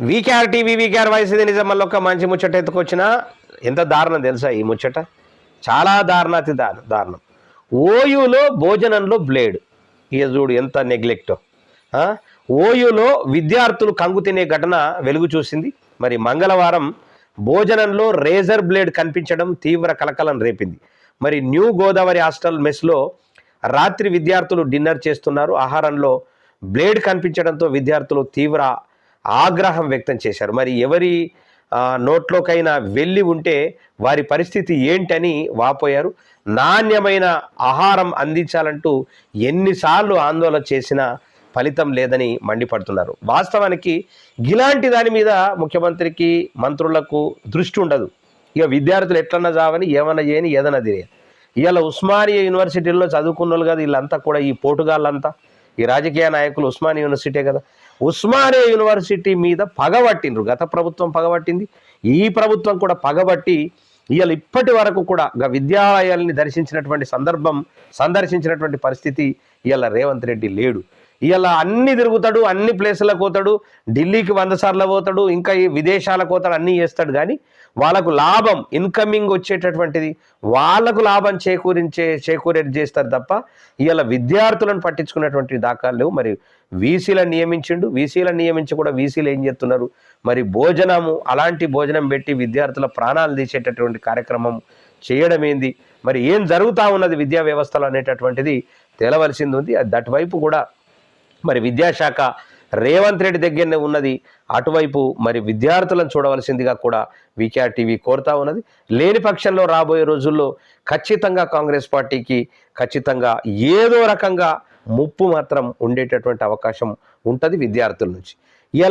VKR TV VKR voice ఇది నిజమల్లో ఒక మంచి ముచ్చట ఎత్తుకొచ్చిన ఎంత దారుణం తెలుసా ఈ ముచ్చట. చాలా దారుణాతి దారుణం. ఓయూలో భోజనంలో బ్లేడ్. ఇక చూడు ఎంత నెగ్లెక్టో. ఓయూలో విద్యార్థులు కంగు తినే ఘటన వెలుగు చూసింది. మరి మంగళవారం భోజనంలో రేజర్ బ్లేడ్ కనిపించడం తీవ్ర కలకలం రేపింది. మరి న్యూ గోదావరి హాస్టల్ మెస్లో రాత్రి విద్యార్థులు డిన్నర్ చేస్తున్నారు. ఆహారంలో బ్లేడ్ కనిపించడంతో విద్యార్థులు తీవ్ర ఆగ్రహం వ్యక్తం చేశారు. మరి ఎవరి నోట్లోకైనా వెళ్ళి ఉంటే వారి పరిస్థితి ఏంటని వాపోయారు. నాణ్యమైన ఆహారం అందించాలంటూ ఎన్నిసార్లు ఆందోళన చేసినా ఫలితం లేదని మండిపడుతున్నారు. వాస్తవానికి ఇలాంటి దాని మీద ముఖ్యమంత్రికి మంత్రులకు దృష్టి ఉండదు. ఇక విద్యార్థులు ఎట్లన్నా చావని ఏమన్నా చేయని ఏదన్నా తినే. ఇవాళ ఉస్మానియా యూనివర్సిటీలో చదువుకున్న వాళ్ళు కదా వీళ్ళంతా కూడా, ఈ పోటుగాళ్ళంతా ఈ రాజకీయ నాయకులు ఉస్మానియా యూనివర్సిటీ కదా. ఉస్మానియా యూనివర్సిటీ మీద పగబట్టిండ్రు. గత ప్రభుత్వం పగబట్టింది, ఈ ప్రభుత్వం కూడా పగబట్టి ఇవాళ ఇప్పటి వరకు కూడా విద్యాలయాల్ని సందర్శించినటువంటి పరిస్థితి ఇవాళ రేవంత్ రెడ్డి లేడు. ఇవాళ అన్ని తిరుగుతాడు, అన్ని ప్లేసులకు పోతాడు, ఢిల్లీకి 100 సార్లు పోతాడు, ఇంకా ఈ విదేశాలకు పోతాడు, అన్నీ చేస్తాడు. కానీ వాళ్ళకు లాభం ఇన్కమింగ్ వచ్చేటటువంటిది వాళ్ళకు లాభం చేకూరేది చేస్తారు తప్ప ఇవాళ విద్యార్థులను పట్టించుకున్నటువంటి దాఖలు లేవు. మరి వీసీలను నియమించి కూడా వీసీలు ఏం చేస్తున్నారు? మరి భోజనము, అలాంటి భోజనం పెట్టి విద్యార్థుల ప్రాణాలు తీసేటటువంటి కార్యక్రమం చేయడం ఏంది? మరి ఏం జరుగుతూ ఉన్నది విద్యా వ్యవస్థలో అనేటటువంటిది తేలవలసింది ఉంది. అటువైపు కూడా మరి విద్యాశాఖ రేవంత్ రెడ్డి దగ్గరనే ఉన్నది. అటువైపు మరి విద్యార్థులను చూడవలసిందిగా కూడా వీకేఆర్ టీవీ కోరుతా ఉన్నది. లేని పక్షంలో రాబోయే రోజుల్లో ఖచ్చితంగా కాంగ్రెస్ పార్టీకి ఖచ్చితంగా ఏదో రకంగా ముప్పు మాత్రం ఉండేటటువంటి అవకాశం ఉంటుంది విద్యార్థుల నుంచి. ఇలా